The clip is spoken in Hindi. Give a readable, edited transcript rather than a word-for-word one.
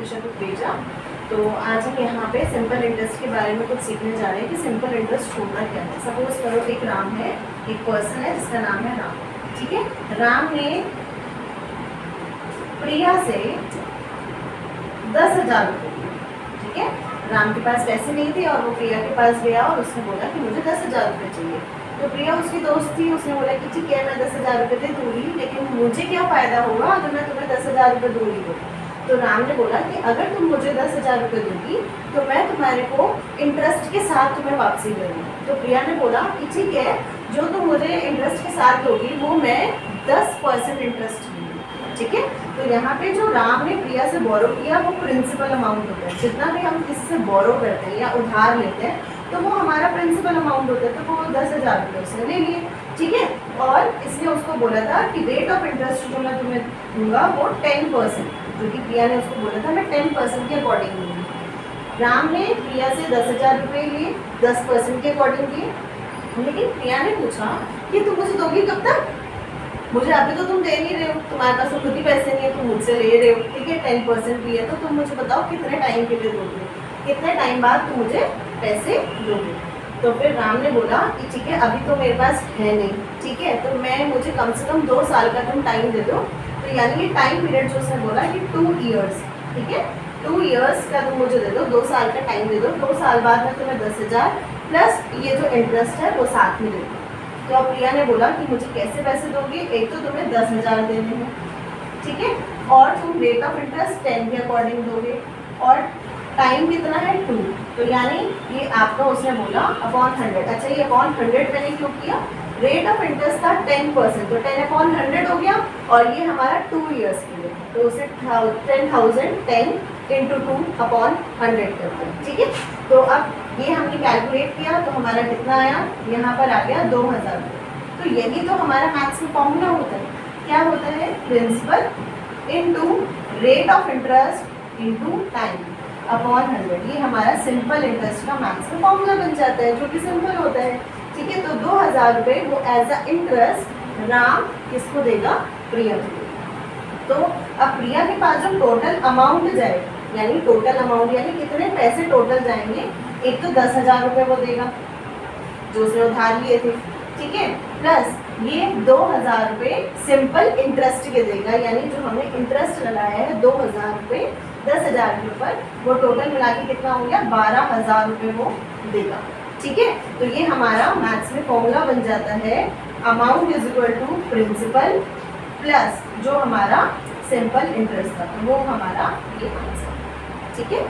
प्रेशर कुक भेजा। तो आज हम यहाँ पे सिंपल इंटरेस्ट के बारे में कुछ सीखने जा रहे हैं कि सिंपल इंटरेस्ट होता क्या है। सपोज करो एक राम है, एक पर्सन है जिसका नाम है राम, ठीक है। राम ने प्रिया से 10,000 रुपये, ठीक है। राम के पास पैसे नहीं थे और वो प्रिया के पास गया और उसने बोला कि मुझे 10,000 रुपये चाहिए। तो प्रिया उसकी दोस्त थी, उसने बोला कि ठीक है मैं 10,000 रुपये दे दूँगी, लेकिन मुझे क्या फ़ायदा होगा अगर मैं तुम्हें 10,000 रुपये दूँगी तो राम ने बोला कि अगर तुम मुझे 10,000 रुपये दोगी तो मैं तुम्हारे को इंटरेस्ट के साथ तुम्हें वापसी करूँगी। तो प्रिया ने बोला कि ठीक है, जो तुम मुझे इंटरेस्ट के साथ दोगी वो मैं 10% इंटरेस्ट लूँगी, ठीक है। तो यहाँ पे जो राम ने प्रिया से बोरो किया वो प्रिंसिपल अमाउंट होता है। जितना भी हम किसी से बोरो करते हैं या उधार लेते हैं तो वो हमारा प्रिंसिपल अमाउंट होता है, तो वो 10,000 रुपये उसने ले लिए, ठीक है। और इसने उसको बोला था कि रेट ऑफ इंटरेस्ट जो मैं तुम्हें दूंगा वो 10%, जो कि प्रिया ने उसको बोला था मैं 10% के अकॉर्डिंग दूँगी। राम ने प्रिया से 10,000 रुपये लिए 10% के अकॉर्डिंग दिए, लेकिन प्रिया ने पूछा कि तुम मुझे दोगी कब तक, मुझे अभी तो तुम दे नहीं रहे हो, तुम्हारे पास तो खुद ही पैसे नहीं है, तुम मुझसे ले रहे हो, ठीक है। 10% भी है तो तुम मुझे बताओ कितने टाइम के लिए दोगे, कितने टाइम बाद तुम मुझे पैसे दोगे। तो फिर राम ने बोला कि ठीक है अभी तो मेरे पास है नहीं, ठीक है, तो मुझे कम से कम 2 साल का तुम टाइम दे दो। तो यानी ये टाइम पीरियड जो उसने बोला कि 2 ईयर्स, ठीक है, 2 ईयर्स का तुम मुझे दे दो, 2 साल का टाइम दे दो, 2 साल बाद मैं तुम्हें 10,000 प्लस ये जो इंटरेस्ट है वो साथ में दे दो। तो अब प्रिया ने बोला कि मुझे कैसे पैसे दोगे, एक तो तुम्हें 10,000 देने हैं, ठीक है, और तुम रेट ऑफ इंटरेस्ट 10 के अकॉर्डिंग दोगे और टाइम कितना है 2, तो यानी ये आपका उसने बोला अपॉन 100। अच्छा ये अपॉन 100 मैंने क्यों किया, रेट ऑफ इंटरेस्ट था 10%, तो 10 अपॉन 100 हो गया और ये हमारा 2 ईयर्स के लिए, तो उसे 10,000 10 इंटू 2 अपॉन 100 करते हैं, ठीक है। तो अब ये हमने कैलकुलेट किया तो हमारा कितना आया, यहाँ पर आ गया 2,000 रुपये। तो यही तो हमारा मैथ्स में फॉर्मूला होता है, क्या होता है, principal into rate of interest into time upon 100। ये हमारा सिंपल इंटरेस्ट का मैथ्स में फॉर्मूला बन जाता है, जो कि सिंपल होता है, ठीक है। तो 2,000 रुपये वो एज अ इंटरेस्ट राम किसको देगा, प्रिया को देगा। तो अब प्रिया के पास जो टोटल अमाउंट जाएगा, यानी टोटल अमाउंट यानी कितने पैसे टोटल जाएंगे, एक तो 10,000 रुपये वो देगा जो उसने उधार लिए थे, ठीक है, प्लस ये 2,000 रुपये सिंपल इंटरेस्ट के देगा, यानी जो हमने इंटरेस्ट लगाया है 2,000 रुपये 10,000 के ऊपर, वो टोटल मिला के कितना हो गया 12,000 रुपये वो देगा, ठीक है। तो ये हमारा मैथ्स में फॉर्मूला बन जाता है, amount is equal to principal plus जो हमारा सिंपल इंटरेस्ट था, तो वो हमारा ये आंसर, ठीक है।